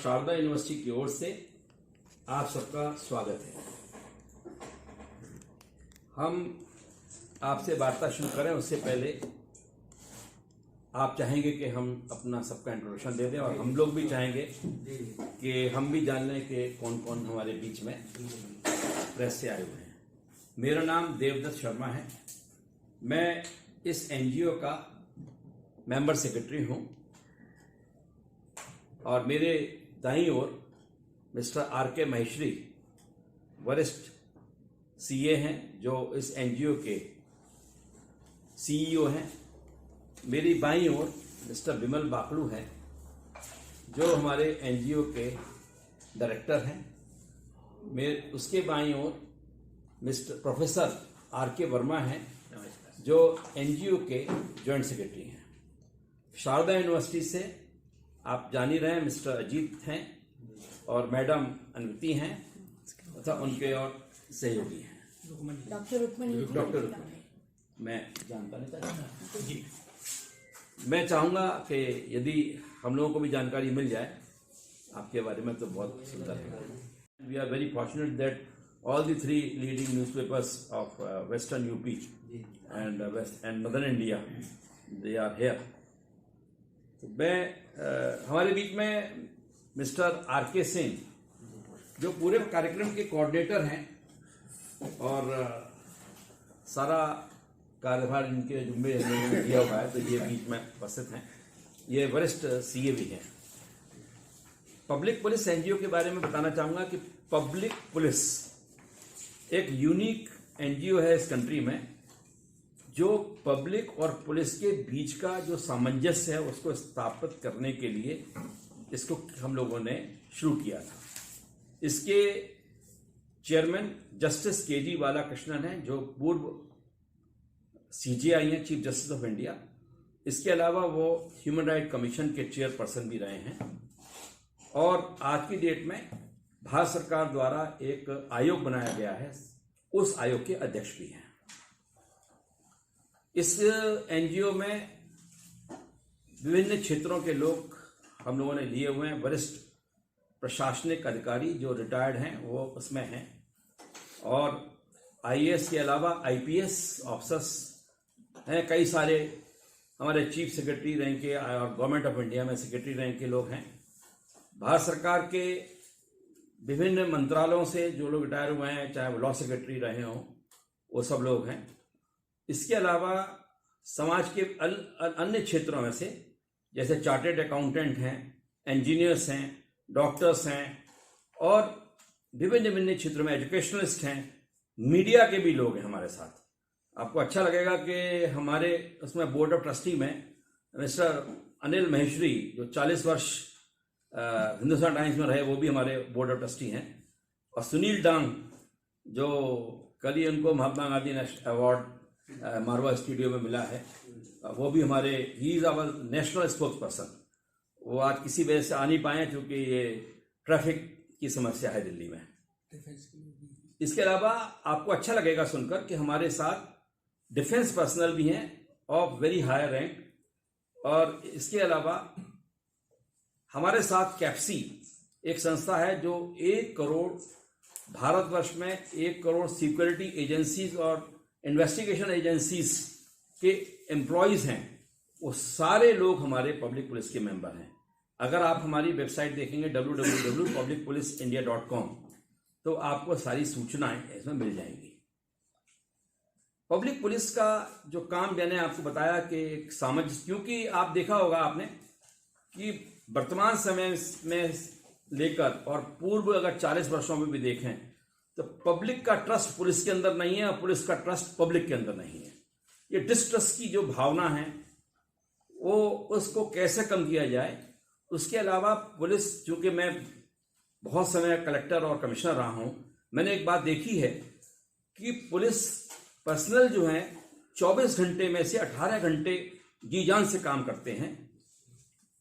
Sharda university की ओर से आप सबका स्वागत है। हम आपसे वार्ता शुरू करें उससे पहले आप चाहेंगे कि हम अपना सबका इंट्रोडक्शन दे दें और हम लोग भी चाहेंगे कि हम भी जान लें कि कौन कौन हमारे बीच में प्रेस से आए हुए हैं। मेरा नाम देवदत्त शर्मा है। मैं इस एनजीओ का मेंबर सेक्रेटरी हूं और मेरे दाईं ओर मिस्टर आर.के. महेश्वरी वरिष्ठ सीए हैं जो इस एनजीओ के सीईओ हैं। मेरी बाईं ओर मिस्टर विमल बाकड़ू हैं जो हमारे एनजीओ के डायरेक्टर हैं। उसके बाईं ओर मिस्टर प्रोफेसर आर.के. वर्मा हैं जो एनजीओ के जॉइंट सेक्रेटरी हैं। शारदा यूनिवर्सिटी से आप जान ही रहे हैं मिस्टर अजीत हैं और मैडम अनविति हैं तथा उनके और सहयोगी हैं डॉक्टर मैं जानता नहीं चाहता जी। मैं चाहूँगा कि यदि हम लोगों को भी जानकारी मिल जाए आपके बारे में तो बहुत सुंदर है। We are very fortunate that all the three leading newspapers of Western UP and Northern India, they are here. तो मैं हमारे बीच में मिस्टर आर.के. सिंह जो पूरे कार्यक्रम के कोऑर्डिनेटर हैं और सारा कार्यभार इनके जुम्मे दिया हुआ है, तो ये बीच में उपस्थित हैं। ये वरिष्ठ सीए भी हैं। पब्लिक पुलिस एनजीओ के बारे में बताना चाहूँगा कि पब्लिक पुलिस एक यूनिक एनजीओ है इस कंट्री में जो पब्लिक और पुलिस के बीच का जो सामंजस्य है उसको स्थापित करने के लिए इसको हम लोगों ने शुरू किया था। इसके चेयरमैन जस्टिस के.जी. बालाकृष्णन हैं जो पूर्व सीजेआई हैं, चीफ जस्टिस ऑफ इंडिया। इसके अलावा वो ह्यूमन राइट कमीशन के चेयरपर्सन भी रहे हैं और आज की डेट में भारत सरकार द्वारा एक आयोग बनाया गया है, उस आयोग के अध्यक्ष भी हैं। इस एनजीओ में विभिन्न क्षेत्रों के लोग हम लोगों ने लिए हुए हैं। वरिष्ठ प्रशासनिक अधिकारी जो रिटायर्ड हैं वो उसमें हैं और आईएएस के अलावा आईपीएस ऑफिसर्स हैं। कई सारे हमारे चीफ सेक्रेटरी रैंक के और गवर्नमेंट ऑफ इंडिया में सेक्रेटरी रैंक के लोग हैं। भारत सरकार के विभिन्न मंत्रालयों से जो लोग रिटायर हुए हैं, चाहे वो लॉ सेक्रेटरी रहे हों, वो सब लोग हैं। इसके अलावा समाज के अन्य क्षेत्रों में से जैसे चार्टेड अकाउंटेंट हैं, इंजीनियर्स हैं, डॉक्टर्स हैं और विभिन्न विभिन्न क्षेत्रों में एजुकेशनलिस्ट हैं, मीडिया के भी लोग हैं हमारे साथ। आपको अच्छा लगेगा कि हमारे उसमें बोर्ड ऑफ ट्रस्टी में मिस्टर अनिल महेश्वरी जो 40 वर्ष हिंदुस्तान टाइम्स में रहे, वो भी हमारे बोर्ड ऑफ ट्रस्टी हैं। और सुनील डांग जो कल ही उनको Mahatma Gandhi national award Marwah studio में मिला है, वो भी हमारे ही is our national spokesperson. वो आज किसी वजह से आ नहीं पाए क्योंकि ये ट्रैफिक की समस्या है दिल्ली में। इसके अलावा आपको अच्छा लगेगा सुनकर कि हमारे साथ डिफेंस पर्सनल भी हैं ऑफ वेरी हाई रैंक। और इसके अलावा हमारे साथ कैप्सी एक संस्था है जो 1 करोड़ भारतवर्ष में 1 करोड़ सिक्योरिटी एजेंसीज और इन्वेस्टिगेशन एजेंसीज के एम्प्लॉयज हैं। वो सारे लोग हमारे पब्लिक पुलिस के मेंबर हैं। अगर आप हमारी वेबसाइट देखेंगे www.publicpoliceindia.com तो आपको सारी सूचनाएं इसमें मिल जाएंगी। पब्लिक पुलिस का जो काम मैंने आपको बताया कि एक सामंजस्य, क्योंकि आप देखा होगा आपने कि वर्तमान समय में लेकर और पूर्व अगर 40 वर्षों में भी देखें तो पब्लिक का ट्रस्ट पुलिस के अंदर नहीं है और पुलिस का ट्रस्ट पब्लिक के अंदर नहीं है। ये डिस्ट्रस्ट की जो भावना है वो उसको कैसे कम किया जाए। उसके अलावा पुलिस, चूंकि मैं बहुत समय कलेक्टर और कमिश्नर रहा हूं, मैंने एक बात देखी है कि पुलिस पर्सनल जो है 24 घंटे में से 18 घंटे जी जान से काम करते हैं।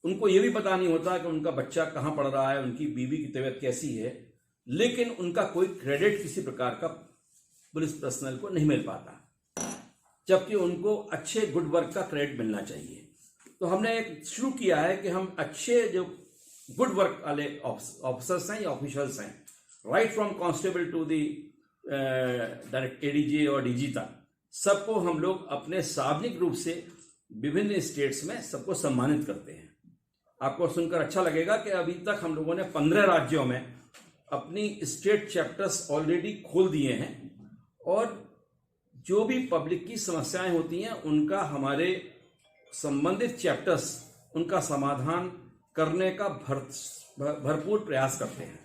उनको ये भी पता नहीं होता कि उनका बच्चा कहाँ पढ़ रहा है, उनकी बीवी की तबीयत कैसी है, लेकिन उनका कोई क्रेडिट किसी प्रकार का पुलिस पर्सनल को नहीं मिल पाता, जबकि उनको अच्छे गुड वर्क का क्रेडिट मिलना चाहिए। तो हमने एक शुरू किया है कि हम अच्छे जो गुड वर्क वाले ऑफिसर्स हैं या ऑफिशियल्स हैं, right from constable to the direct ADG और डीजी तक, सबको हम लोग अपने सार्वजनिक रूप से विभिन्न स्टेट्स में सबको सम्मानित करते हैं। आपको सुनकर अच्छा लगेगा कि अभी तक हम लोगों ने 15 राज्यों में अपनी स्टेट चैप्टर्स ऑलरेडी खोल दिए हैं और जो भी पब्लिक की समस्याएं होती हैं उनका हमारे संबंधित चैप्टर्स उनका समाधान करने का भरपूर प्रयास करते हैं।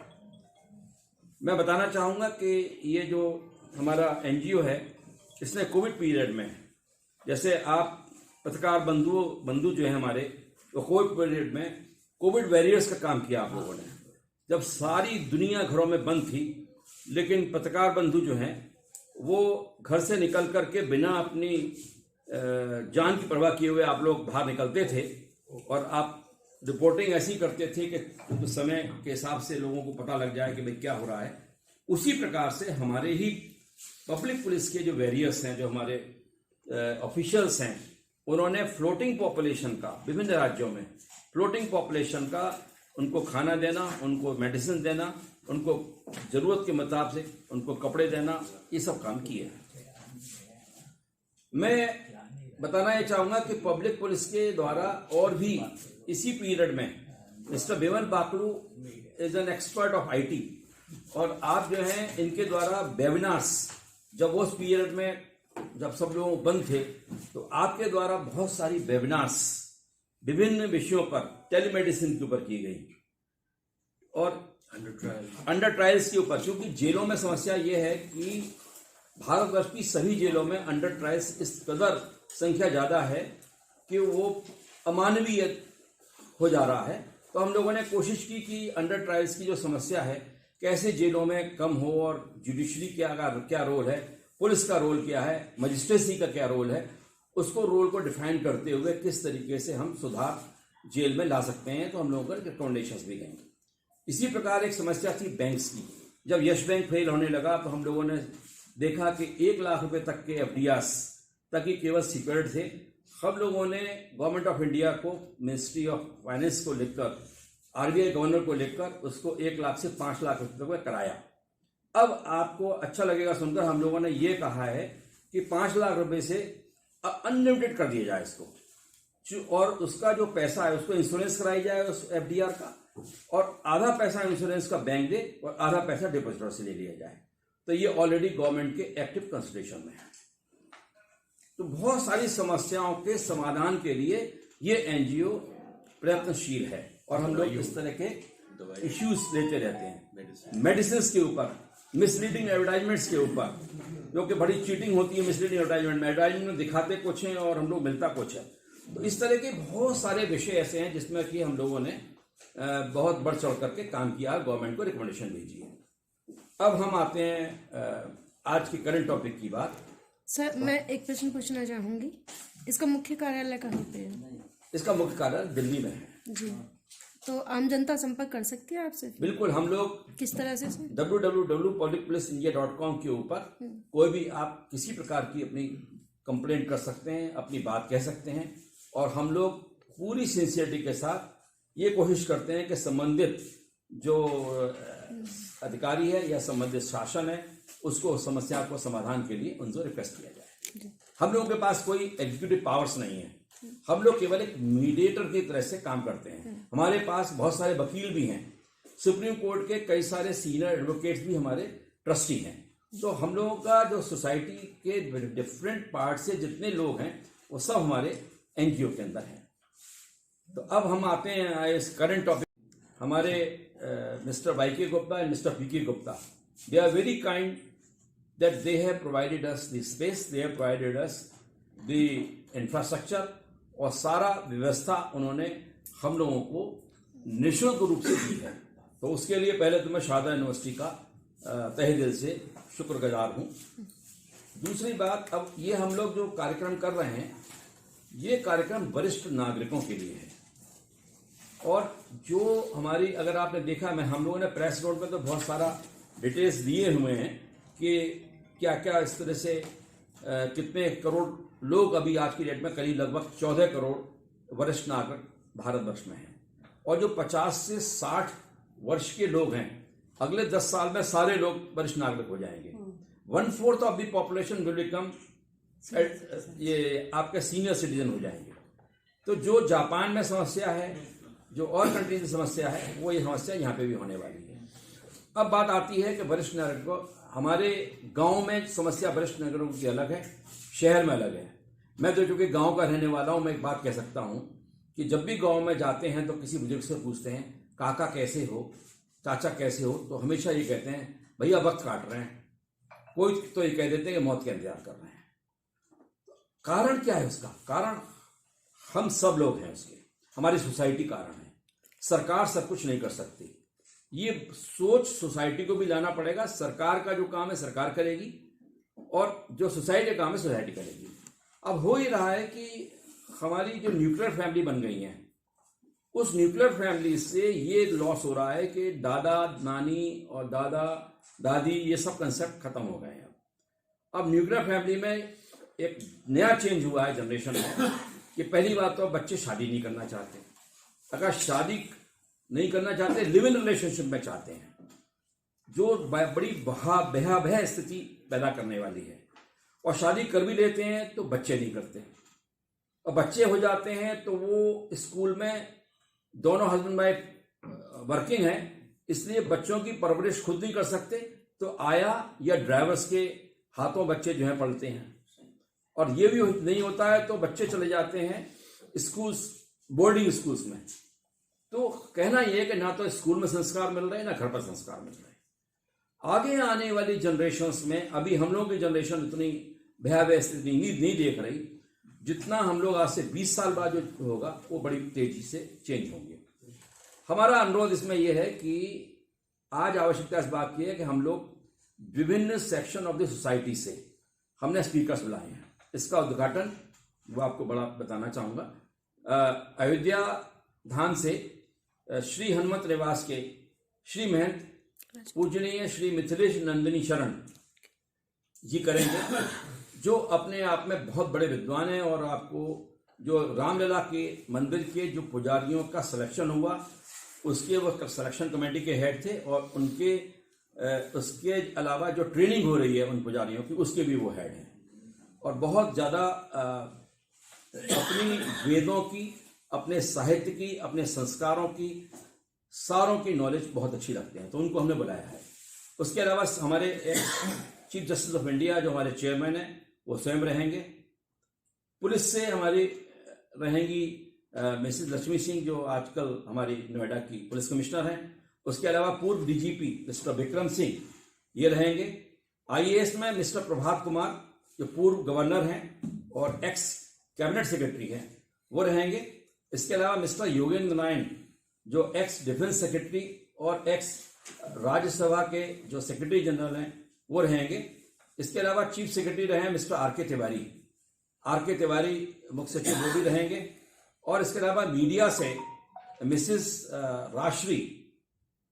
मैं बताना चाहूँगा कि ये जो हमारा एनजीओ है, इसने कोविड पीरियड में, जैसे आप पत्रकार बंधु जो है हमारे, तो कोविड पीरियड में कोविड वॉरियर्स का काम किया आप लोगों ने। जब सारी दुनिया घरों में बंद थी, लेकिन पत्रकार बंधु जो हैं वो घर से निकल करके बिना अपनी जान की परवाह किए हुए आप लोग बाहर निकलते थे और आप रिपोर्टिंग ऐसी करते थे कि उस समय के हिसाब से लोगों को पता लग जाए कि भाई क्या हो रहा है। उसी प्रकार से हमारे ही पब्लिक पुलिस के जो वॉरियर्स हैं, जो हमारे ऑफिशियल्स हैं, उन्होंने फ्लोटिंग पॉपुलेशन का, विभिन्न राज्यों में फ्लोटिंग पॉपुलेशन का, उनको खाना देना, उनको मेडिसिन देना, उनको जरूरत के मुताबिक उनको कपड़े देना, ये सब काम किए। मैं बताना ये चाहूंगा कि पब्लिक पुलिस के द्वारा और भी इसी पीरियड में mister Bimal Baklu is an expert of IT, और आप जो हैं इनके द्वारा वेबिनार्स, जब उस पीरियड में जब सब लोग बंद थे तो आपके द्वारा बहुत सारी वेबिनार्स विभिन्न विषयों पर टेलीमेडिसिन के ऊपर की गई और अंडर ट्रायल्स के ऊपर, क्योंकि जेलों में समस्या ये है कि भारतवर्ष की सभी जेलों में अंडर ट्रायल्स इस कदर संख्या ज़्यादा है कि वो अमानवीय हो जा रहा है। तो हम लोगों ने कोशिश की कि अंडर ट्रायल्स की जो समस्या है कैसे जेलों में कम हो, और जुडिशरी क्या रोल है, पुलिस का रोल क्या है, मजिस्ट्रेसी का क्या रोल है, उसको रोल को डिफाइन करते हुए किस तरीके से हम सुधार जेल में ला सकते हैं। तो हम लोगों को रिकमेंडेशंस भी देंगे। इसी प्रकार एक समस्या थी बैंक्स की। जब यस बैंक फेल होने लगा तो हम लोगों ने देखा कि 1 लाख रुपए तक के एफडीआरस तक ही केवल सिक्योर्ड थे। हम लोगों ने गवर्नमेंट ऑफ इंडिया को, मिनिस्ट्री ऑफ फाइनेंस को लिखकर, आरबीआई गवर्नर को लिखकर उसको 1 लाख से 5 लाख रुपए तक कराया। अब आपको अच्छा लगेगा सुनकर, हम लोगों ने ये कहा है कि 5 लाख रुपए से अनलिमिटेड कर दिया जाए इसको, और उसका जो पैसा है उसको इंश्योरेंस कराई जाए उस एफडीआर का, और आधा पैसा इंश्योरेंस का बैंक दे और आधा पैसा डिपॉजिटर से ले लिया जाए। तो ये ऑलरेडी गवर्नमेंट के एक्टिव कंसिडरेशन में है। तो बहुत सारी समस्याओं के समाधान के लिए ये एनजीओ प्रयत्नशील है और हम लोग इस तरह के इश्यूज लेते रहते हैं। मेडिसिन के ऊपर, मिसलीडिंग एडवर्टाइजमेंट्स के ऊपर, जो कि बड़ी चीटिंग होती है मिसलीडिंग एडवर्टाइजमेंट में। एडवर्टाइजमेंट में दिखाते कुछ हैं और हम लोग मिलता कुछ है। तो इस तरह के बहुत सारे विषय ऐसे हैं जिसमें कि हम लोगों ने बहुत बढ़ चढ़ करके काम किया, गवर्नमेंट को रिकमेंडेशन भेजी है। अब हम आते हैं आज की करंट टॉपिक की बात। सर, मैं एक प्रश्न पूछना चाहूंगी। इसका मुख्य कार्यालय कहाँ पे है? इसका मुख्य कार्यालय दिल्ली में है जी। तो आम जनता संपर्क कर सकती है आपसे? बिल्कुल। हम लोग किस तरह से? www.publicpolicindia.com के ऊपर कोई भी आप किसी प्रकार की अपनी कंप्लेंट कर सकते हैं, अपनी बात कह सकते हैं, और हम लोग पूरी सिंसियरिटी के साथ ये कोशिश करते हैं कि संबंधित जो अधिकारी है या संबंधित शासन है उसको समस्या को समाधान के लिए उनसे रिक्वेस्ट किया जाए। हम लोगों के पास कोई एग्जीक्यूटिव पावर्स नहीं है, हम लोग केवल एक मीडिएटर की तरह से काम करते हैं। हमारे पास बहुत सारे वकील भी हैं, सुप्रीम कोर्ट के कई सारे सीनियर एडवोकेट्स भी हमारे ट्रस्टी हैं। तो हम लोगों का जो सोसाइटी के डिफरेंट पार्ट से जितने लोग हैं वो सब हमारे एनजीओ के अंदर हैं। तो अब हम आते हैं इस करंट टॉपिक। हमारे mister Y K. Gupta and mister P K. Gupta, they are very kind that they have provided us the space, they have provided us the infrastructure, और सारा व्यवस्था उन्होंने हम लोगों को निःशुल्क रूप से दी है। तो उसके लिए पहले तो मैं शारदा यूनिवर्सिटी का तहे दिल से शुक्रगुजार हूँ। दूसरी बात, अब ये हम लोग जो कार्यक्रम कर रहे हैं ये कार्यक्रम वरिष्ठ नागरिकों के लिए है, और जो हमारी, अगर आपने देखा, हम लोगों ने प्रेस नोट में तो बहुत सारा डिटेल्स दिए हुए हैं कि क्या क्या इस तरह से कितने करोड़ लोग अभी आज की डेट में, करीब लगभग 14 करोड़ वरिष्ठ नागरिक भारतवर्ष में हैं, और जो 50 से 60 वर्ष के लोग हैं, अगले 10 साल में सारे लोग वरिष्ठ नागरिक हो जाएंगे। 1/4 of the population will become ये आपके सीनियर सिटीजन हो जाएंगे। तो जो जापान में समस्या है, जो और कंट्रीज में समस्या है, वो ये समस्या यहाँ पे भी होने वाली है। अब बात आती है कि वरिष्ठ नागरिकों, हमारे गांव में समस्या वरिष्ठ नागरिकों की अलग है, शहर में अलग है। मैं तो चूंकि गांव का रहने वाला हूं, मैं एक बात कह सकता हूं कि जब भी गांव में जाते हैं तो किसी बुजुर्ग से पूछते हैं, काका कैसे हो, चाचा कैसे हो, तो हमेशा ये कहते हैं भैया वक्त काट रहे हैं। कोई तो ये कह देते हैं कि मौत का इंतजार कर रहे हैं। कारण क्या है उसका? कारण हम सब लोग हैं उसके, हमारी सोसाइटी कारण है। सरकार सब कुछ नहीं कर सकती, ये सोच सोसाइटी को भी लाना पड़ेगा। सरकार का जो काम है सरकार करेगी, और जो सोसाइटी का काम है सोसाइटी करेगी। अब हो ही रहा है कि हमारी जो न्यूक्लियर फैमिली बन गई है, उस न्यूक्लियर फैमिली से ये लॉस हो रहा है कि दादा नानी और दादा दादी ये सब कंसेप्ट खत्म हो गए हैं। अब न्यूक्लियर फैमिली में एक नया चेंज हुआ है जनरेशन में कि पहली बात तो बच्चे शादी नहीं करना चाहते। अगर शादी नहीं करना चाहते, लिव इन रिलेशनशिप में चाहते हैं, जो बड़ी भयावह स्थिति पैदा करने वाली है। और शादी कर भी लेते हैं तो बच्चे नहीं करते, और बच्चे हो जाते हैं तो वो स्कूल में दोनों हस्बैंड वाइफ वर्किंग है, इसलिए बच्चों की परवरिश खुद नहीं कर सकते, तो आया या ड्राइवर्स के हाथों बच्चे जो है पढ़ते हैं। और ये भी नहीं होता है तो बच्चे चले जाते हैं स्कूल्स, बोर्डिंग स्कूल्स में। तो कहना यह है कि ना तो स्कूल में संस्कार मिल रहे हैं, ना घर पर संस्कार मिल रहे हैं। आगे आने वाली जनरेशन्स में, अभी हम लोगों की जनरेशन इतनी भयावह स्थिति नहीं देख रही, जितना हम लोग आज से 20 साल बाद जो होगा वो बड़ी तेजी से चेंज होंगे। हमारा अनुरोध इसमें यह है कि आज आवश्यकता इस बात की है कि हम लोग विभिन्न सेक्शन ऑफ द सोसाइटी से हमने स्पीकर्स बुलाए हैं। इसका उद्घाटन वो आपको बड़ा बताना चाहूँगा। अयोध्या धाम से श्री हनुमत निवास के श्री महंत पूजनीय श्री मिथिलेश नंदिनी शरण जी करेंगे, जो अपने आप में बहुत बड़े विद्वान हैं। और आपको जो रामलला के मंदिर के जो पुजारियों का सिलेक्शन हुआ, उसके वो सिलेक्शन कमेटी के हेड थे, और उनके उसके अलावा जो ट्रेनिंग हो रही है उन पुजारियों की, उसके भी वो हेड हैं। और बहुत ज़्यादा अपनी वेदों की, अपने साहित्य की, अपने संस्कारों की, सारों की नॉलेज बहुत अच्छी रखते हैं, तो उनको हमने बुलाया है। उसके अलावा हमारे चीफ जस्टिस ऑफ इंडिया जो हमारे चेयरमैन हैं वो स्वयं रहेंगे। पुलिस से हमारी रहेंगी मिसेस लक्ष्मी सिंह, जो आजकल हमारी नोएडा की पुलिस कमिश्नर हैं। उसके अलावा पूर्व डीजीपी मिस्टर विक्रम सिंह ये रहेंगे। आईएएस में मिस्टर प्रभात कुमार जो पूर्व गवर्नर हैं और एक्स कैबिनेट सेक्रेटरी हैं वो रहेंगे। इसके अलावा मिस्टर योगेंद्र नारायण जो एक्स डिफेंस सेक्रेटरी और एक्स राज्यसभा के जो सेक्रेटरी जनरल हैं वो रहेंगे। इसके अलावा चीफ सेक्रेटरी रहे मिस्टर आर के तिवारी मुख्य सचिव वो भी रहेंगे। और इसके अलावा मीडिया से मिसेस राश्री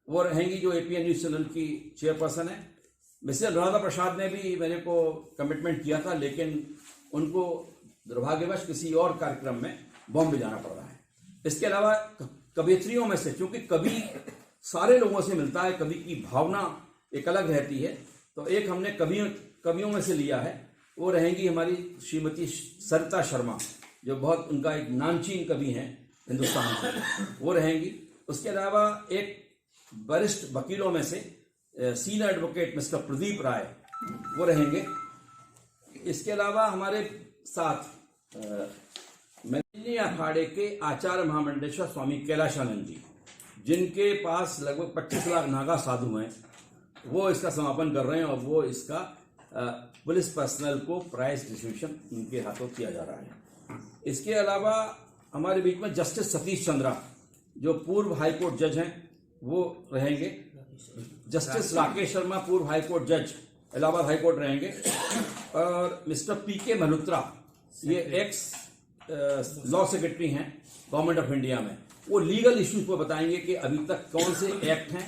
वो रहेंगी जो एपीएन न्यूज चैनल की चेयरपर्सन है। मिसेस अनुराधा प्रसाद ने भी मेरे को कमिटमेंट किया था, लेकिन उनको दुर्भाग्यवश किसी और कार्यक्रम में बॉम्बे जाना पड़ रहा है। इसके अलावा कवियत्रियों में से, क्योंकि कवि सारे लोगों से मिलता है, कवि की भावना एक अलग रहती है, तो एक हमने कवियों में से लिया है, वो रहेंगी हमारी श्रीमती सरिता शर्मा जो बहुत उनका एक नामचीन कवि हैं हिंदुस्तान में, वो रहेंगी। उसके अलावा एक वरिष्ठ वकीलों में से सीनियर एडवोकेट मिस्टर प्रदीप राय वो रहेंगे। इसके अलावा हमारे साथ मैथिली अखाड़े के आचार्य महामंडलेश्वर स्वामी कैलाशानंद जी, जिनके पास लगभग 25 लाख नागा साधु हैं, वो इसका समापन कर रहे हैं और वो इसका पुलिस पर्सनल को प्राइज डिस्ट्रीब्यूशन उनके हाथों किया जा रहा है। इसके अलावा हमारे बीच में जस्टिस सतीश चंद्रा जो पूर्व हाईकोर्ट जज हैं वो रहेंगे। जस्टिस राकेश शर्मा पूर्व हाईकोर्ट जज इलाहाबाद हाईकोर्ट रहेंगे। और मिस्टर पीके मल्होत्रा ये एक्स लॉ सेक्रेटरी हैं गवर्नमेंट ऑफ इंडिया में, वो लीगल इश्यूज पर बताएंगे कि अभी तक कौन से एक्ट हैं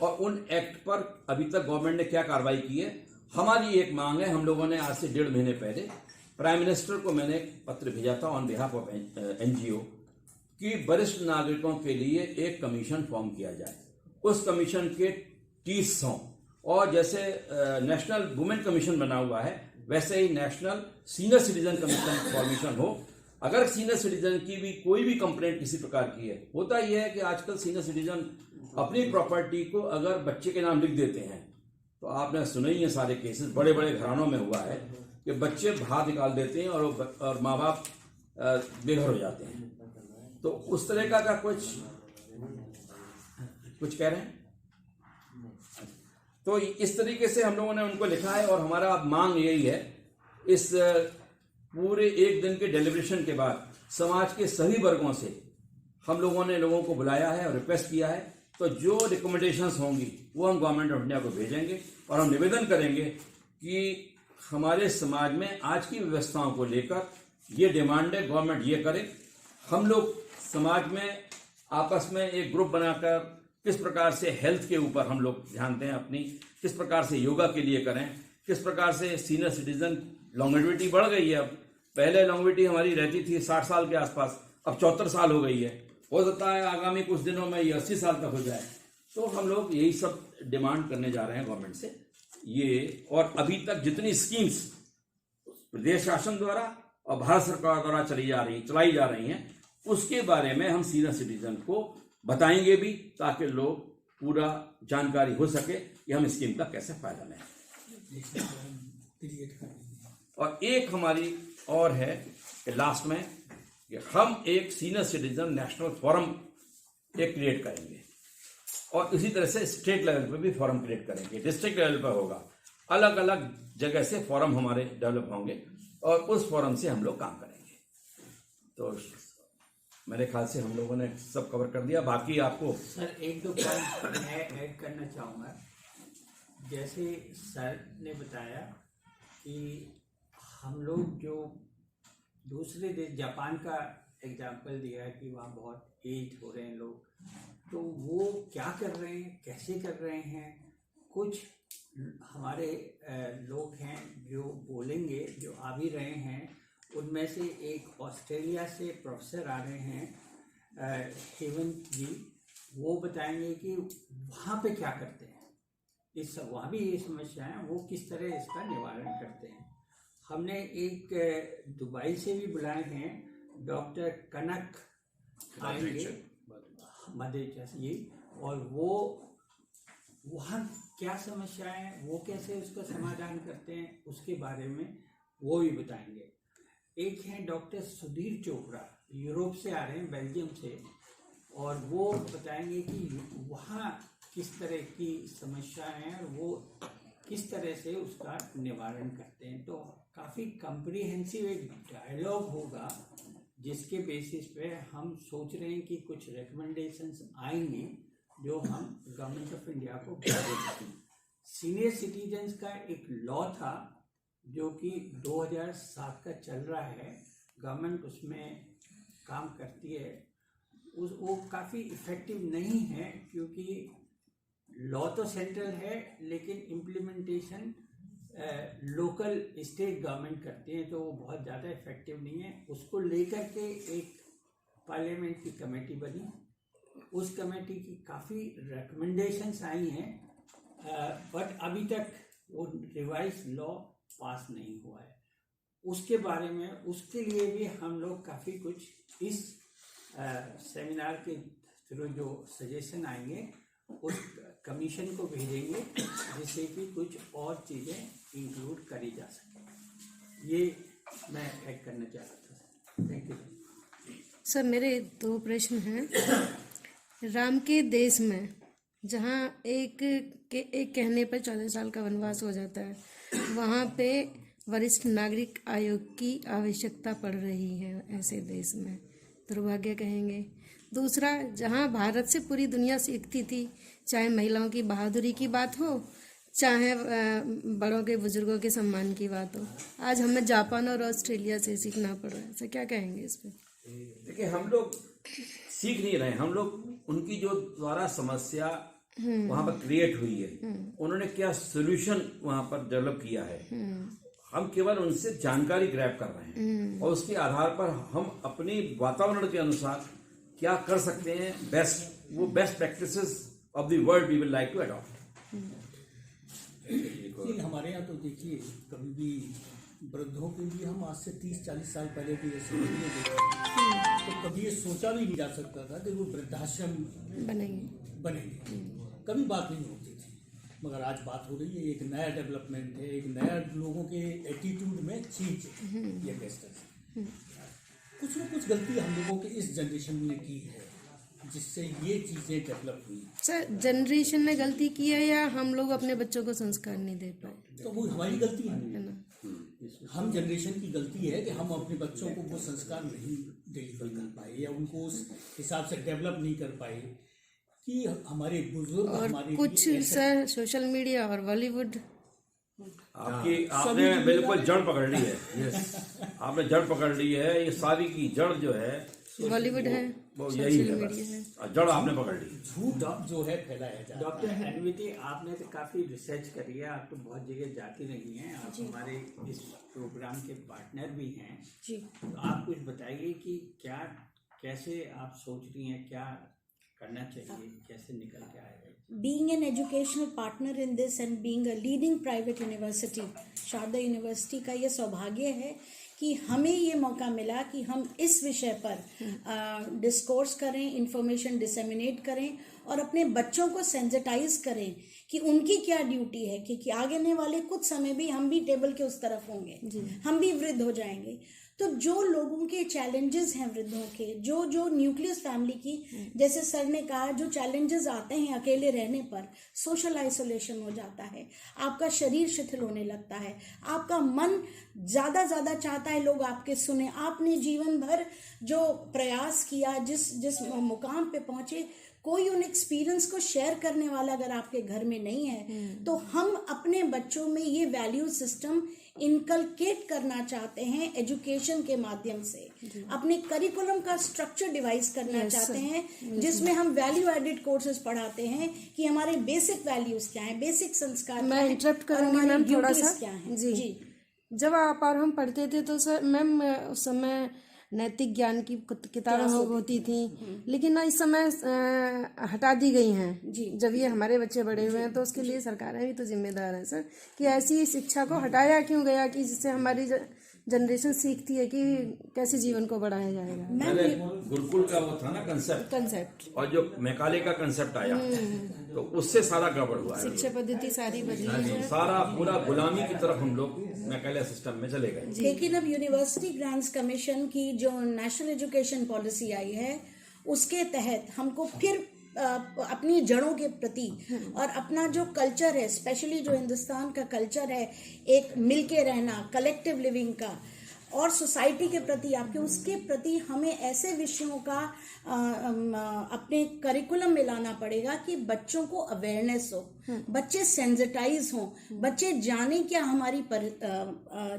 और उन एक्ट पर अभी तक गवर्नमेंट ने क्या कार्रवाई की है। हमारी एक मांग है, हम लोगों ने आज से 1.5 महीने पहले प्राइम मिनिस्टर को मैंने पत्र भेजा था ऑन बिहाफ ऑफ एनजीओ कि वरिष्ठ नागरिकों के लिए एक कमीशन फॉर्म किया जाए। उस कमीशन के 30 हों, और जैसे नेशनल वुमेन कमीशन बना हुआ है वैसे ही national senior citizen commission formation हो। अगर सीनियर सिटीजन की भी कोई भी कंप्लेंट किसी प्रकार की है, होता यह है कि आजकल सीनियर सिटीजन अपनी प्रॉपर्टी को अगर बच्चे के नाम लिख देते हैं, तो आपने सुने ही है सारे केसेस, बड़े बड़े घरानों में हुआ है कि बच्चे बाहर निकाल देते हैं और माँ बाप बेघर हो जाते हैं। तो उस तरह का कुछ कह रहे हैं। तो इस तरीके से हम लोगों ने उनको लिखा है, और हमारा अब मांग यही है, इस पूरे एक दिन के डेलिब्रेशन के बाद समाज के सभी वर्गों से हम लोगों ने लोगों को बुलाया है और रिक्वेस्ट किया है। तो जो रिकमेंडेशंस होंगी वो हम गवर्नमेंट ऑफ इंडिया को भेजेंगे, और हम निवेदन करेंगे कि हमारे समाज में आज की व्यवस्थाओं को लेकर ये डिमांड है, गवर्नमेंट ये करे। हम लोग समाज में आपस में एक ग्रुप बनाकर किस प्रकार से हेल्थ के ऊपर हम लोग ध्यान दें अपनी, किस प्रकार से योगा के लिए करें, किस प्रकार से सीनियर सिटीजन लॉन्गेविटी बढ़ गई है। अब पहले लॉन्गेविटी हमारी रहती थी 60 साल के आसपास, अब 74 साल हो गई है। हो सकता है आगामी कुछ दिनों में ये 80 साल तक हो जाए। तो हम लोग यही सब डिमांड करने जा रहे हैं गवर्नमेंट से ये। और अभी तक जितनी स्कीम्स प्रदेश शासन द्वारा और भारत सरकार द्वारा चलाई जा रही हैं, उसके बारे में हम सीनियर सिटीजन को बताएंगे भी, ताकि लोग पूरा जानकारी हो सके कि हम स्कीम का कैसे फायदा लें। और एक हमारी और है कि लास्ट में कि हम एक सीनियर सिटीजन नेशनल फोरम एक क्रिएट करेंगे, और इसी तरह से स्टेट लेवल पे भी फोरम क्रिएट करेंगे। डिस्ट्रिक्ट लेवल पर होगा, अलग अलग जगह से फोरम हमारे डेवलप होंगे, और उस फोरम से हम लोग काम करेंगे। तो मेरे ख्याल से हम लोगों ने सब कवर कर दिया। बाकी आपको सर एक दो पॉइंट मैं ऐड करना चाहूँगा। जैसे सर ने बताया कि हम लोग जो दूसरे देश, जापान का एग्जाम्पल दिया है कि वहाँ बहुत एज हो रहे हैं लोग, तो वो क्या कर रहे हैं, कैसे कर रहे हैं। कुछ हमारे लोग हैं जो बोलेंगे, जो आ भी रहे हैं। उनमें से एक ऑस्ट्रेलिया से प्रोफेसर आ रहे हैं हेमंत जी, वो बताएंगे कि वहाँ पे क्या करते हैं, वहाँ भी ये समस्या है, वो किस तरह इसका निवारण करते हैं। हमने एक दुबई से भी बुलाए हैं डॉक्टर कनक आएंगे मदेचा जी, और वो वहाँ क्या समस्या है, वो कैसे उसका समाधान करते हैं, उसके बारे में वो भी बताएंगे। एक है डॉक्टर सुधीर चोपड़ा, यूरोप से आ रहे हैं, बेल्जियम से, और वो बताएंगे कि वहाँ किस तरह की समस्याएं हैं और वो किस तरह से उसका निवारण करते हैं। तो काफ़ी कम्प्रीहेंसिव एक डायलॉग होगा, जिसके बेसिस पे हम सोच रहे हैं कि कुछ रिकमेंडेशंस आएंगे जो हम गवर्नमेंट ऑफ इंडिया को भेजेंगे। सीनियर सिटीजन्स का एक लॉ था जो कि 2007 का चल रहा है, गवर्नमेंट उसमें काम करती है। वो काफ़ी इफ़ेक्टिव नहीं है, क्योंकि लॉ तो सेंट्रल है लेकिन इम्प्लीमेंटेशन लोकल स्टेट गवर्नमेंट करती हैं, तो वो बहुत ज़्यादा इफ़ेक्टिव नहीं है। उसको लेकर के एक पार्लियामेंट की कमेटी बनी, उस कमेटी की काफ़ी रिकमेंडेशंस आई हैं, बट अभी तक वो रिवाइज लॉ पास नहीं हुआ है। उसके बारे में, उसके लिए भी हम लोग काफ़ी कुछ इस सेमिनार के थ्रू जो सजेशन आएंगे उस कमीशन को भेजेंगे, जिससे कि कुछ और चीज़ें इंक्लूड करी जा सके। ये मैं ऐड करना चाह रहा था। Thank you sir. मेरे 2 प्रश्न हैं। राम के देश में जहाँ एक कहने पर 14 साल का वनवास हो जाता है, वहाँ पे वरिष्ठ नागरिक आयोग की आवश्यकता पड़ रही है ऐसे देश में, दुर्भाग्य कहेंगे। दूसरा, जहाँ भारत से पूरी दुनिया सीखती थी, चाहे महिलाओं की बहादुरी की बात हो, चाहे बड़ों के बुजुर्गों के सम्मान की बात हो, आज हमें जापान और ऑस्ट्रेलिया से सीखना पड़ रहा है। सर क्या कहेंगे इस पर? देखिए, हम लोग सीख नहीं रहे, हम लोग उनकी जो द्वारा समस्या वहां पर क्रिएट हुई है, उन्होंने क्या सोल्यूशन वहां पर डेवलप किया है, हम केवल उनसे जानकारी ग्रैब कर रहे हैं, और उसके आधार पर हम अपनी वातावरण के अनुसार क्या कर सकते हैं बेस्ट, वो best practices of the world we will like to adopt. नहीं, हमारे यहाँ तो देखिए कभी भी वृद्धों के लिए हम आज से 30-40 साल पहले की जैसे वीडियो देखते तो कभी ये सोचा भी नहीं जा सकता था कि वो वृद्धाश्रम बनेंगे, कभी बात नहीं होती थी। मगर आज बात हो रही है, एक नया डेवलपमेंट है, एक नया लोगों के एटीट्यूड में चेंज है। ये बेस्ट कुछ न कुछ गलती हम लोगों के इस जनरेशन ने की है जिससे ये चीज़ें डेवलप हुई। सर जनरेशन ने गलती की है या हम लोग अपने बच्चों को संस्कार नहीं दे पाए? तो वो हमारी गलती है है ना? हम जनरेशन की गलती है कि हम अपने बच्चों को वो संस्कार नहीं डिलीवर कर पाए या उनको उस हिसाब से डेवलप नहीं कर पाए कि हमारे बुजुर्ग और हमारे कुछ सर सोशल मीडिया और बॉलीवुड आपने बिल्कुल जड़ पकड़ ली है। आपने जड़ पकड़ ली है। ये सारी की जड़ जो है बॉलीवुड है, वो यही सोशल है, मीडिया है। बस जड़ आपने पकड़ ली। झूठ जो है फैलाया जाता है। डॉक्टर अनविति, आपने तो काफी रिसर्च करी है, आप तो बहुत जगह जाती रही हैं, आप हमारे इस प्रोग्राम के पार्टनर भी हैं जी। तो आप कुछ बताइए कि क्या, कैसे आप सोच रही हैं, क्या करना चाहिए, कैसे निकल के आएगा? Being an educational partner in this and being a leading private university, Sharda university का ये सौभाग्य है कि हमें ये मौका मिला कि हम इस विषय पर डिस्कोर्स करें, इंफॉर्मेशन डिसेमिनेट करें और अपने बच्चों को सेंसिटाइज करें कि उनकी क्या ड्यूटी है, क्योंकि आगे वाले कुछ समय भी हम भी टेबल के उस तरफ होंगे, हम भी वृद्ध हो जाएंगे। तो जो लोगों के चैलेंजेस हैं वृद्धों के, जो न्यूक्लियस फैमिली की, जैसे सर ने कहा, जो चैलेंजेस आते हैं अकेले रहने पर, सोशल आइसोलेशन हो जाता है, आपका शरीर शिथिल होने लगता है, आपका मन ज़्यादा चाहता है लोग आपके सुने, आपने जीवन भर जो प्रयास किया, जिस मुकाम पे पहुंचे, कोई उन एक्सपीरियंस को शेयर करने वाला अगर आपके घर में नहीं है, तो हम अपने बच्चों में ये वैल्यू सिस्टम इनकलकेट करना चाहते हैं एजुकेशन के माध्यम से, अपने करिकुलम का स्ट्रक्चर डिवाइस करना चाहते हैं जिसमें हम वैल्यू एडेड कोर्सेज पढ़ाते हैं कि हमारे बेसिक वैल्यूज क्या हैं, बेसिक संस्कार मैं इंटरप्ट करूंगी मैम थोड़ा सा। क्या हैं। जी। जब आप और हम पढ़ते थे तो सर मैम उस समय नैतिक ज्ञान की किताबें होती थी, लेकिन ना इस समय हटा दी गई हैं। जब ये हमारे बच्चे बड़े हुए हैं तो उसके लिए सरकारें भी तो जिम्मेदार हैं सर कि ऐसी शिक्षा को हटाया क्यों गया कि जिससे हमारी जनरेशन सीखती है कि कैसे जीवन को बढ़ाया जाएगा। पहले गुरुकुल का वो था ना कंसेप्ट, और जो मैकाले का कंसेप्ट आया तो उससे सारा गड़बड़ हुआ है। शिक्षा पद्धति सारी बदली है, सारा पूरा गुलामी की तरफ हम लोग मैकाले सिस्टम में चले गए। लेकिन अब यूनिवर्सिटी ग्रांट्स कमीशन की जो नेशनल एजुकेशन पॉलिसी आई है उसके तहत हमको फिर अपनी जड़ों के प्रति और अपना जो कल्चर है, स्पेशली जो हिंदुस्तान का कल्चर है, एक मिलके रहना, कलेक्टिव लिविंग का, और सोसाइटी के प्रति आपके, उसके प्रति हमें ऐसे विषयों का अपने करिकुलम में लाना पड़ेगा कि बच्चों को अवेयरनेस हो, बच्चे सेंसिटाइज हों, बच्चे जाने क्या हमारी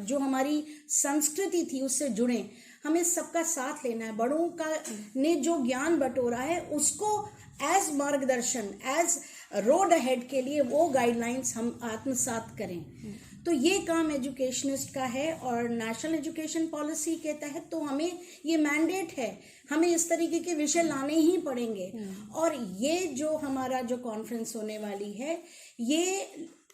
जो हमारी संस्कृति थी उससे जुड़ें। हमें सबका साथ लेना है, बड़ों का ने जो ज्ञान बटोरा है उसको एज मार्गदर्शन, एज रोड अहेड के लिए वो गाइडलाइंस हम आत्मसात करें। तो ये काम एजुकेशनिस्ट का है और नेशनल एजुकेशन पॉलिसी के तहत तो हमें ये मैंडेट है, हमें इस तरीके के विषय लाने ही पड़ेंगे। और ये जो हमारा जो कॉन्फ्रेंस होने वाली है ये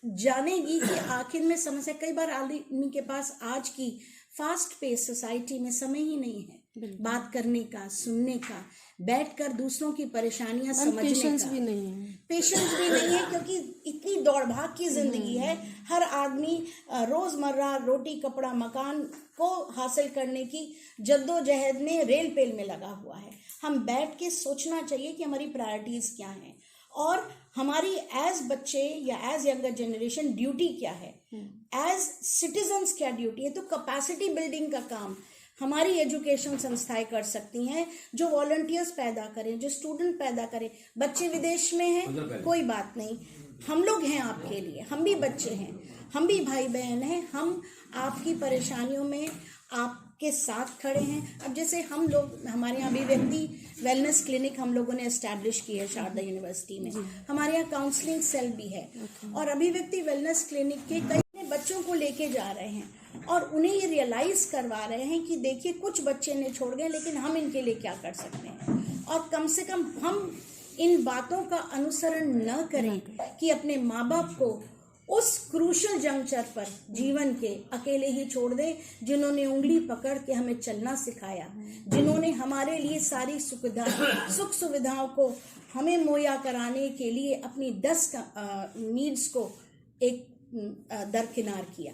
जानेगी कि आखिर में समस्या, कई बार आदमी के पास आज की फास्ट पेस सोसाइटी में समय ही नहीं है बात करने का, सुनने का, बैठकर दूसरों की परेशानियां समझने का, पेशेंस भी नहीं है क्योंकि इतनी दौड़ भाग की जिंदगी है। हर आदमी रोजमर्रा रोटी कपड़ा मकान को हासिल करने की जद्दोजहद में रेल पेल में लगा हुआ है। हम बैठ के सोचना चाहिए कि हमारी प्रायोरिटीज क्या हैं और हमारी एज बच्चे या एज यंगर जनरेशन ड्यूटी क्या है, एज सिटीजन्स क्या ड्यूटी है। तो कैपेसिटी बिल्डिंग का काम हमारी एजुकेशन संस्थाएं कर सकती हैं, जो वॉलंटियर्स पैदा करें, जो स्टूडेंट पैदा करें। बच्चे विदेश में हैं, कोई बात नहीं, हम लोग हैं आपके लिए, हम भी बच्चे हैं, हम भी भाई बहन हैं, हम आपकी परेशानियों में आपके साथ खड़े हैं। अब जैसे हम लोग, हमारे यहाँ अभिव्यक्ति वेलनेस क्लिनिक हम लोगों ने एस्टैब्लिश की है शारदा यूनिवर्सिटी में, हमारे यहाँ काउंसलिंग सेल भी है और अभिव्यक्ति वेलनेस क्लिनिक के कई बच्चों को लेके जा रहे हैं और उन्हें ये रियलाइज करवा रहे हैं कि देखिए कुछ बच्चे ने छोड़ गए लेकिन हम इनके लिए क्या कर सकते हैं। और कम से कम हम इन बातों का अनुसरण न करें कि अपने माँ बाप को उस क्रूशल जंक्चर पर जीवन के अकेले ही छोड़ दे, जिन्होंने उंगली पकड़ के हमें चलना सिखाया, जिन्होंने हमारे लिए सारी सुख सुविधाओं को हमें मुहैया कराने के लिए अपनी 10 नीड्स को एक दरकिनार किया।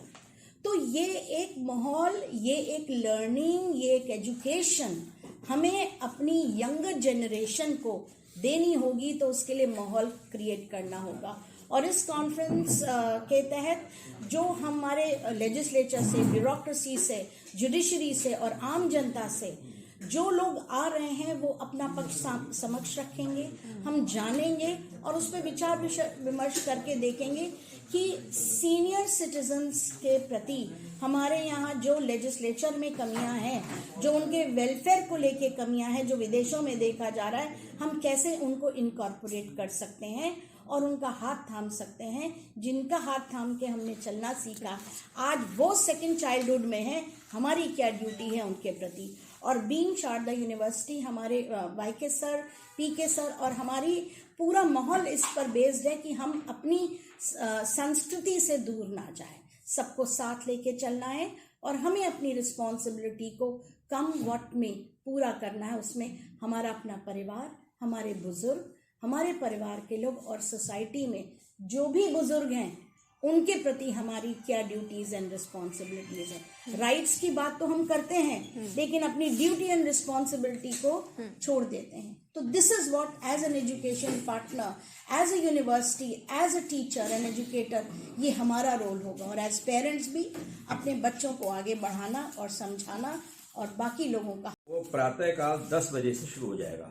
तो ये एक माहौल, ये एक लर्निंग, ये एक एजुकेशन हमें अपनी यंगर जनरेशन को देनी होगी। तो उसके लिए माहौल क्रिएट करना होगा। और इस कॉन्फ्रेंस के तहत जो हमारे लेजिस्लेचर से, ब्यूरोक्रेसी से, जुडिशरी से और आम जनता से जो लोग आ रहे हैं वो अपना पक्ष समक्ष रखेंगे, हम जानेंगे और उस पर विचार विमर्श करके देखेंगे कि सीनियर सिटीजन्स के प्रति हमारे यहाँ जो लेजिस्लेचर में कमियां हैं, जो उनके वेलफेयर को लेके कमियां हैं, जो विदेशों में देखा जा रहा है, हम कैसे उनको इनकॉर्पोरेट कर सकते हैं और उनका हाथ थाम सकते हैं। जिनका हाथ थाम के हमने चलना सीखा, आज वो सेकंड चाइल्डहुड में है, हमारी क्या ड्यूटी है उनके प्रति। और बीइंग शारदा यूनिवर्सिटी, हमारे वाईके सर, पीके सर और हमारी पूरा माहौल इस पर बेस्ड है कि हम अपनी संस्कृति से दूर ना जाए, सबको साथ लेके चलना है और हमें अपनी रिस्पॉन्सिबिलिटी को कम वक्त में पूरा करना है। उसमें हमारा अपना परिवार, हमारे बुजुर्ग, हमारे परिवार के लोग और सोसाइटी में जो भी बुजुर्ग हैं उनके प्रति हमारी क्या ड्यूटीज एंड रिस्पॉन्सिबिलिटीज है। राइट्स की बात तो हम करते हैं लेकिन अपनी ड्यूटी एंड रिस्पॉन्सिबिलिटी को छोड़ देते हैं। तो this is what as an education partner, as a university, as a teacher and educator, ये हमारा रोल होगा। और एज पेरेंट्स भी अपने बच्चों को आगे बढ़ाना और समझाना और बाकी लोगों का। वो प्रातःकाल 10 बजे से शुरू हो जाएगा।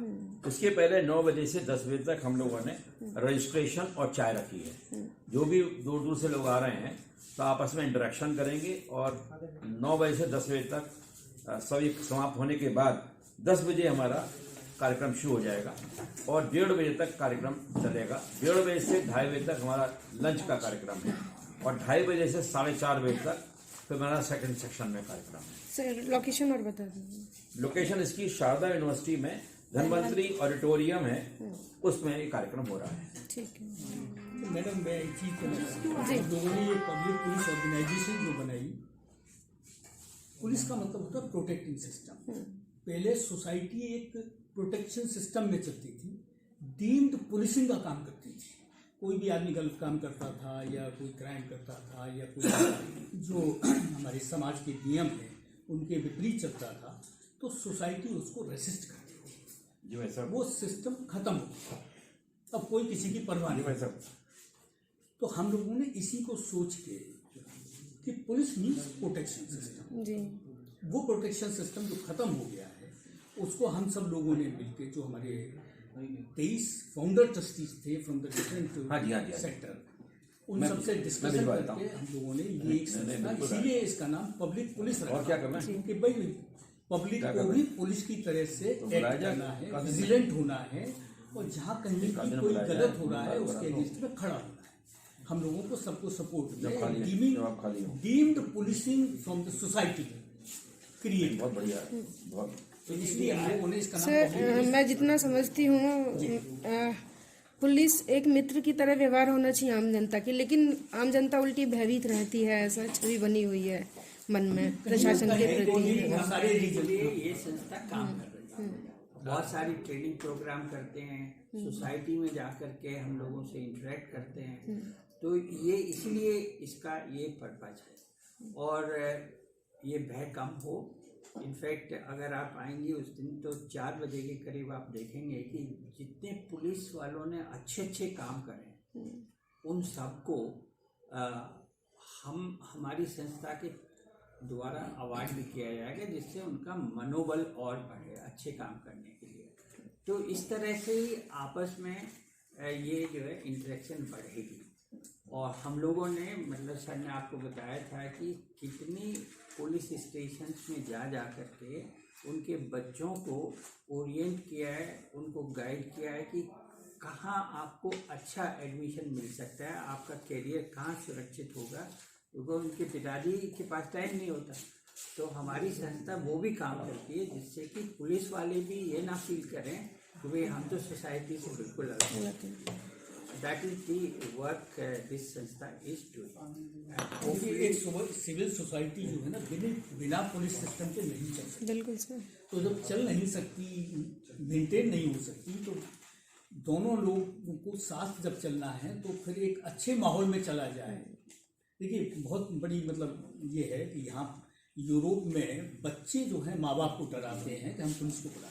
उसके पहले 9 बजे से 10 बजे तक हम लोगों ने रजिस्ट्रेशन और चाय रखी है। जो भी दूर दूर से लोग आ रहे हैं तो आपस में इंटरेक्शन करेंगे और 9 बजे से 10 बजे तक सभी समाप्त होने के बाद 10 बजे हमारा कार्यक्रम शुरू हो जाएगा और 1:30 बजे तक कार्यक्रम चलेगा। 1:30 बजे से 2:30 बजे तक हमारा लंच का कार्यक्रम है और 2:30 बजे से 4:30 बजे तक फिर हमारा सेकंड सेक्शन में कार्यक्रम है। सर लोकेशन और बता दीजिए। लोकेशन इसकी शारदा यूनिवर्सिटी में धनवंतरी ऑडिटोरियम है, उसमें ये कार्यक्रम हो रहा है। ठीक है। तो मैडम मैं एक चीज कहना चाहता हूँ, लोगों ने ये पब्लिक पुलिस ऑर्गेनाइजेशन जो बनाई, पुलिस का मतलब होता है प्रोटेक्टिंग सिस्टम। पहले सोसाइटी एक प्रोटेक्शन सिस्टम में चलती थी, डीम्ड पुलिसिंग का काम करती थी। कोई भी आदमी गलत काम करता था या कोई क्राइम करता था या कोई जो हमारे समाज के नियम हैं उनके विपरीत चलता था तो सोसाइटी उसको रेसिस्ट करती थी। जी भाई साहब, वो सिस्टम खत्म हो गया। अब कोई किसी की परवाह नहीं। भाई साहब, तो हम लोगों ने इसी को सोच के कि पुलिस मीन्स प्रोटेक्शन सिस्टम, जी, वो प्रोटेक्शन सिस्टम जो खत्म हो गया है उसको हम सब लोगों ने मिलकर, जो हमारे 23 फाउंडर ट्रस्टीज थे फ्रॉम द डिफरेंट सेक्टर, उन सबसे डिस्कशन करके हम लोगों ने ये एक संस्था, इसीलिए इसका नाम पब्लिक पुलिस रखा। और क्या करना है कि भाई पब्लिक को भी पुलिस की तरह से एक्ट करना है, विजिलेंट होना है और जहाँ कहीं भी कोई गलत हो रहा है उसके अगेंस्ट में खड़ा होना है। हम लोगों को सबको support deemed policing from the society create. बहुत बढ़िया, बहुत। तो इसलिए हम लोगों ने इसका नाम सर मैं जितना समझती हूँ पुलिस एक मित्र की तरह व्यवहार होना चाहिए आम जनता की, लेकिन आम जनता उल्टी भयभीत रहती है, ऐसा छवि बनी हुई है मन में प्रशासन के प्रति। ये संस्था काम कर रही है, बहुत सारी ट्रेनिंग प्रोग्राम करते हैं, सोसाइटी में जा करके हम लोगों से इंटरेक्ट करते हैं। तो ये इसलिए इसका ये पर्पज है और ये भय कम हो। इनफैक्ट अगर आप आएंगे उस दिन तो 4 बजे के करीब आप देखेंगे कि जितने पुलिस वालों ने अच्छे अच्छे काम करे उन सबको हमारी संस्था के द्वारा अवार्ड भी किया जाएगा, जिससे उनका मनोबल और बढ़े अच्छे काम करने के लिए। तो इस तरह से ही आपस में ये जो है इंटरेक्शन बढ़ेगी। और हम लोगों ने मतलब सर ने आपको बताया था कि कितनी पुलिस स्टेशंस में जा करके उनके बच्चों को ओरिएंट किया है, उनको गाइड किया है कि कहाँ आपको अच्छा एडमिशन मिल सकता है, आपका करियर कहाँ सुरक्षित होगा, क्योंकि उनके पिताजी के पास टाइम नहीं होता। तो हमारी संस्था वो भी काम करती है जिससे कि पुलिस वाले भी ये ना फील करें क्योंकि हम तो सोसाइटी से बिल्कुल अलग अलग है। That is the work this संस्था इज डूइंग। क्योंकि एक सिविल सोसाइटी जो है ना बिना पुलिस सिस्टम के नहीं चल सकती। बिल्कुल सर। तो जब चल नहीं सकती, मेंटेन नहीं हो सकती, तो दोनों लोगों को साथ जब चलना है तो फिर एक अच्छे माहौल में चला जाए। देखिए बहुत बड़ी मतलब ये है कि यहाँ यूरोप में बच्चे जो है माँ बाप को डराते हैं कि हम पुलिस को बुला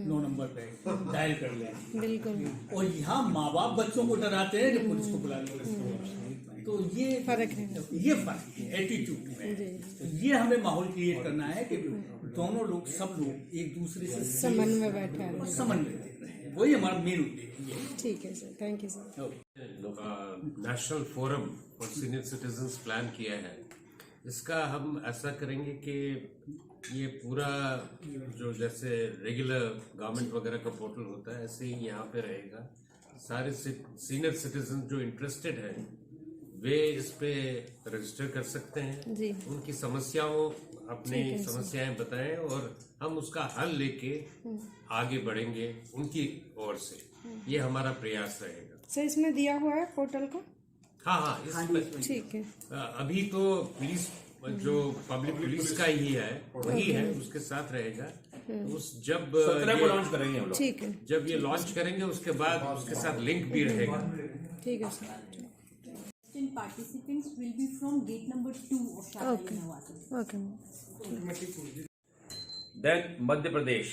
9 नंबर पे डायल कर लें, बिल्कुल। और यहाँ माँ बाप बच्चों को डराते हैं कि पुलिस को बुला लें। तो ये फर्क है। ये फर्क है एटीट्यूड में। तो ये हमें माहौल क्रिएट करना है कि दोनों लोग, सब लोग एक दूसरे से समन्वय बैठा है। समन्वय दे रहे हैं, वही हमारा मेन उद्देश्य है। ठीक है sir, thank you sir. National forum for senior citizens plan किया है। इसका हम ऐसा करेंगे कि ये पूरा जो जैसे रेगुलर गवर्नमेंट वगैरह का पोर्टल होता है ऐसे ही यहाँ पे रहेगा। सारे सीनियर सिटीजन जो इंटरेस्टेड हैं वे इस पे रजिस्टर कर सकते हैं जी। उनकी समस्याओं अपनी समस्याएं बताएं और हम उसका हल लेके आगे बढ़ेंगे उनकी ओर से। ये हमारा प्रयास रहेगा। सर इसमें दिया हुआ है पोर्टल का? हाँ इसमें ठीक है। अभी तो पुलिस जो पब्लिक पुलिस का ही है वही है, उसके साथ रहेगा। उस जब 17 को लॉन्च करेंगे हम लोग। ठीक है, जब ये लॉन्च करेंगे उसके बाद उसके साथ लिंक भी रहेगा। ठीक है sir. Participants will be from gate number 2 of Shahjahan Nawaz. Okay. Then Madhya Pradesh,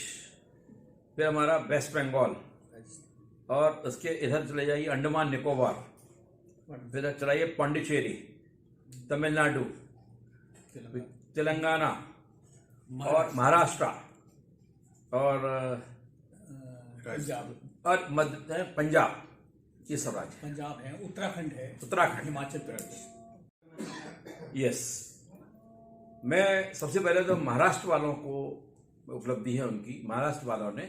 फिर हमारा वेस्ट बंगाल, और उसके इधर चले जाइए अंडमान निकोबार, फिर चलाइए पांडिचेरी, तमिलनाडु, तेलंगाना और महाराष्ट्र और मध्य पंजाब, ये सब राज्य। पंजाब है, उत्तराखंड है, उत्तराखंड, हिमाचल प्रदेश। यस। मैं सबसे पहले तो महाराष्ट्र वालों को उपलब्धि है उनकी। महाराष्ट्र वालों ने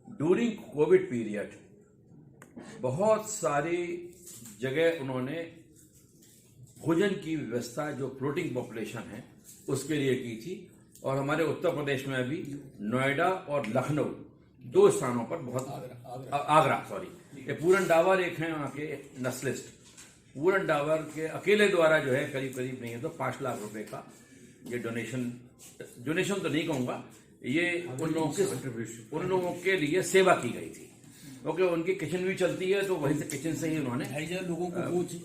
ड्यूरिंग कोविड पीरियड बहुत सारी जगह उन्होंने भोजन की व्यवस्था जो फ्लोटिंग पॉपुलेशन है उसके लिए की थी। और हमारे उत्तर प्रदेश में अभी नोएडा और लखनऊ 2 स्थानों पर बहुत आगरा सॉरी, ये पूरन डावर एक है वहाँ के नस्लिस्ट। पूरन डावर के अकेले द्वारा जो है करीब करीब नहीं है तो 5 लाख रुपए का ये डोनेशन तो नहीं कहूंगा, ये उन लोगों के लिए सेवा की गई थी। क्योंकि उनकी किचन भी चलती है तो वहीं से किचन से ही उन्होंने 2,500 लोगों को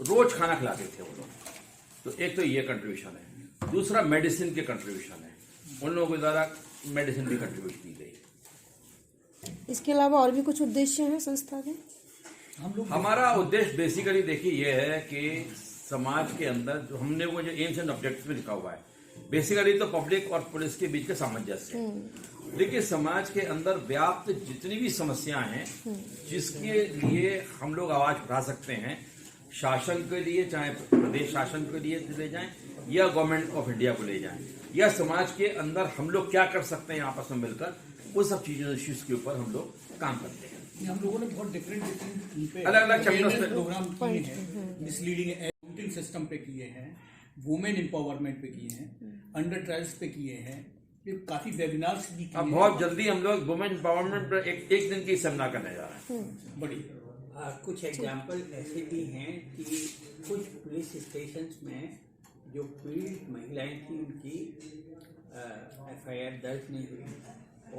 रोज खाना खिलाते थे वो लोग। तो एक तो ये कंट्रीब्यूशन है। दूसरा मेडिसिन के कंट्रीब्यूशन है, उन लोगों के द्वारा मेडिसिन भी कंट्रीब्यूट की गई। इसके अलावा और भी कुछ उद्देश्य हैं संस्था के? हमारा उद्देश्य बेसिकली देखिए ये है कि समाज के अंदर जो हमने वो जो एम्स एंड ऑब्जेक्टिव्स में लिखा हुआ है, बेसिकली तो पब्लिक और पुलिस के बीच का सामंजस्य है। देखिए समाज के अंदर व्याप्त जितनी भी समस्याएं हैं जिसके लिए हम लोग आवाज उठा सकते हैं, शासन के लिए, चाहे प्रदेश शासन के लिए ले जाएं या गवर्नमेंट ऑफ इंडिया को ले जाएं, या समाज के अंदर हम लोग क्या कर सकते हैं आपस में मिलकर, वो सब चीजों इश्यूज के ऊपर हम लोग काम करते हैं। हम लोगों ने बहुत डिफरेंट अलग-अलग चैप्टर्स पे प्रोग्राम किए हैं। मिसलीडिंग वोटिंग सिस्टम पे किए हैं, वुमेन एम्पावरमेंट पे किए हैं, अंडर ट्रायल्स पे किए हैं, ये काफी वेबिनार्स भी किए अब हैं। बहुत जल्दी हम लोग वुमेन एम्पावरमेंट पर एक दिन की सेमिनार करने जा रहे हैं। बड़ी कुछ एग्जाम्पल ऐसे भी हैं कि कुछ पुलिस स्टेशंस में जो पीड़ित महिलाएं थी उनकी FIR दर्ज नहीं हुई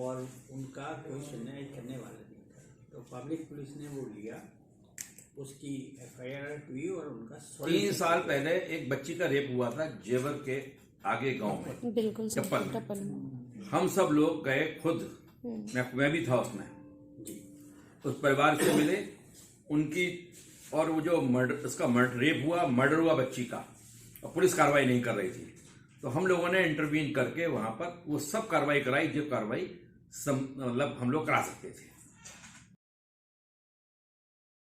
और उनका कोई सुनवाई करने वाला नहीं था, तो पब्लिक पुलिस ने वो लिया, उसकी FIR हुई और उनका 3 साल पहले एक बच्ची का रेप हुआ था जेवर के आगे गांव में, बिल्कुल टप्पल में। हम सब लोग गए खुद, मैं भी था उसमें, उस परिवार से मिले उनकी, और वो जो मर्डर हुआ बच्ची का, और पुलिस कार्रवाई नहीं कर रही थी, तो हम लोगों ने इंटरवीन करके वहां पर वो सब कार्रवाई कराई जो कार्रवाई मतलब हम लोग करा सकते थे।